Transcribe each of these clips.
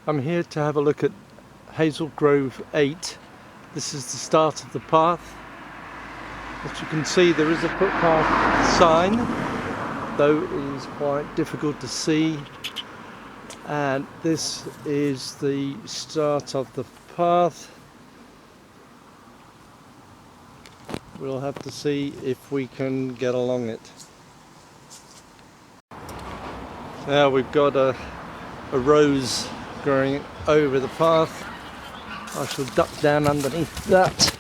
I'm here to have a look at Hazel Grove 8. This is the start of the path. As you can see, there is a footpath sign, though it is quite difficult to see. And this is the start of the path. We'll have to see if we can get along it. Now we've got a rose growing over the path. I shall duck down underneath that.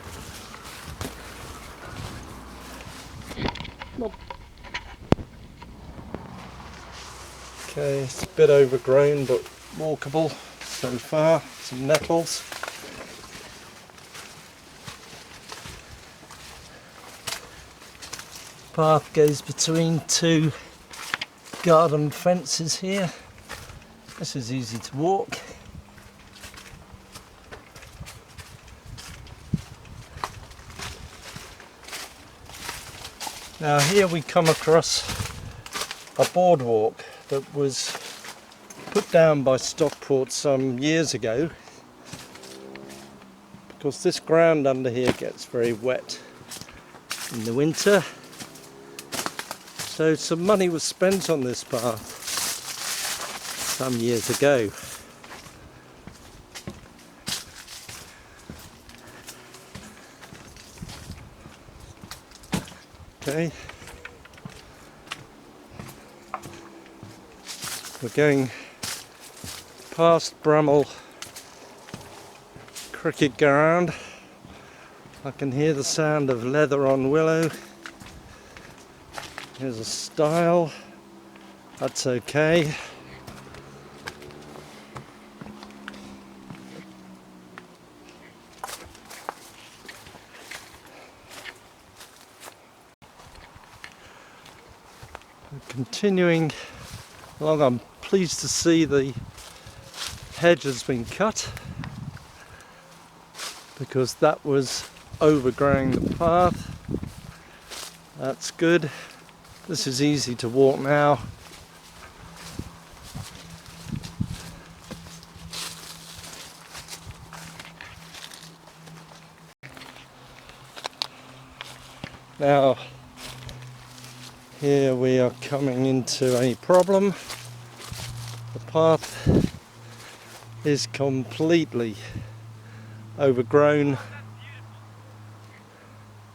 Okay, it's a bit overgrown but walkable so far. Some nettles. Path goes between two garden fences here. This is easy to walk. Now here we come across a boardwalk that was put down by Stockport some years ago, because this ground under here gets very wet in the winter. So some money was spent on this path some years ago. Okay, we're going past Bramhall cricket ground. I can hear the sound of leather on willow. Here's a stile, that's okay. Continuing along, I'm pleased to see the hedge has been cut, because that was overgrowing the path. That's good. This is easy to walk now. Now here we are coming into a problem. The path is completely overgrown.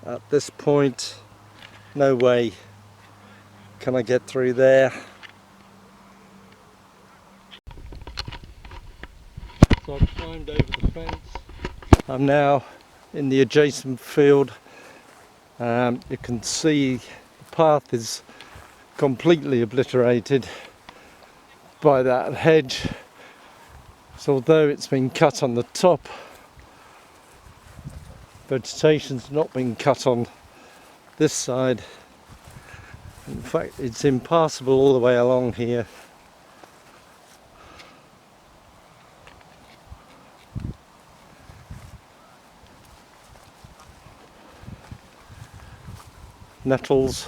At this point, no way can I get through there. So I've climbed over the fence. I'm now in the adjacent field. You can see the path is completely obliterated by that hedge. So although it's been cut on the top, vegetation's not been cut on this side. In fact, it's impassable all the way along here. Nettles,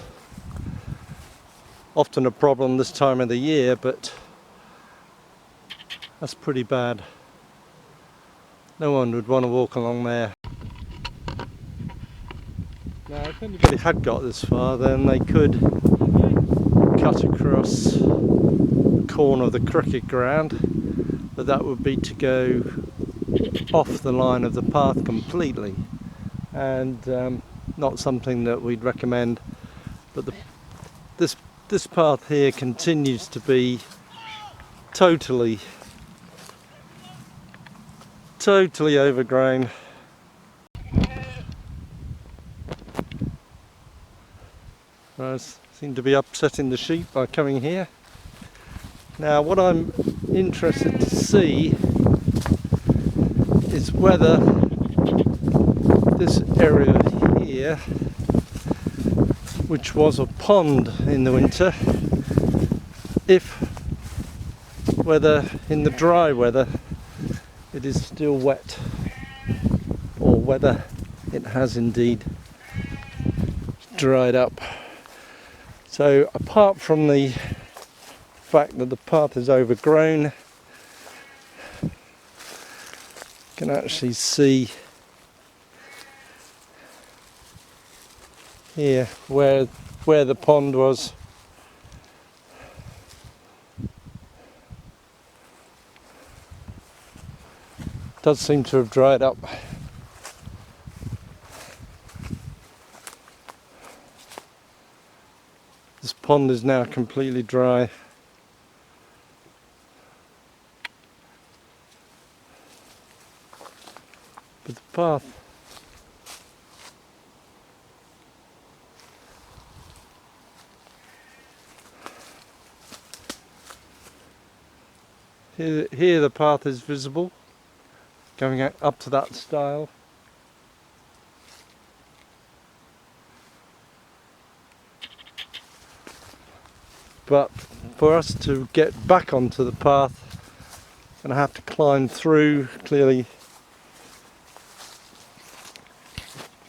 often a problem this time of the year, but that's pretty bad. No one would want to walk along there. Now, if anybody had got this far, then they could cut across the corner of the cricket ground, but that would be to go off the line of the path completely, and not something that we'd recommend. But this path here continues to be totally overgrown. I seem to be upsetting the sheep by coming here. Now what I'm interested to see is whether this area here, which was a pond in the winter, whether in the dry weather it is still wet, or whether it has indeed dried up. So apart from the fact that the path is overgrown, Can actually see here where the pond was. Does seem to have dried up. This pond is now completely dry. But the path here the path is visible going up to that stile. But for us to get back onto the path, I'm going to have to climb through. Clearly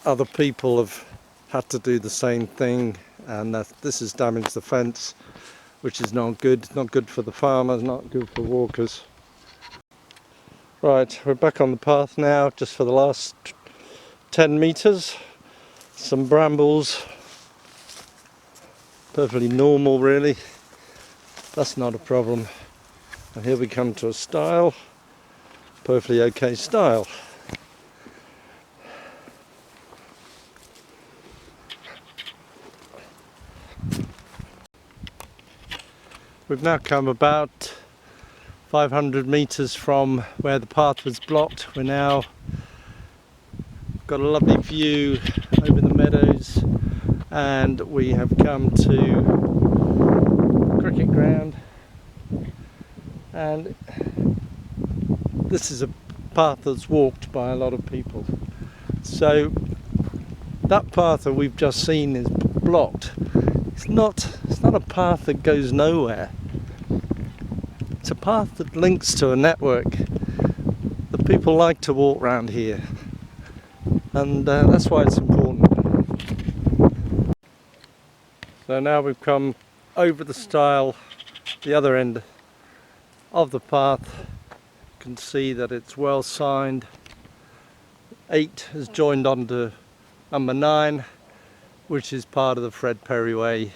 other people have had to do the same thing, and this has damaged the fence, which is not good for the farmers, not good for walkers. Right, we're back on the path now, just for the last 10 metres. Some brambles, perfectly normal really, that's not a problem. And here we come to a stile, perfectly okay stile. We've now come about 500 metres from where the path was blocked. We're now got a lovely view over the meadows, and we have come to cricket ground, and this is a path that's walked by a lot of people. So that path that we've just seen is blocked. It's not a path that goes nowhere. It's a path that links to a network that people like to walk around here, and that's why it's important. So now we've come over the stile, the other end of the path. You can see that it's well signed. 8 has joined onto number 9, which is part of the Fred Perry Way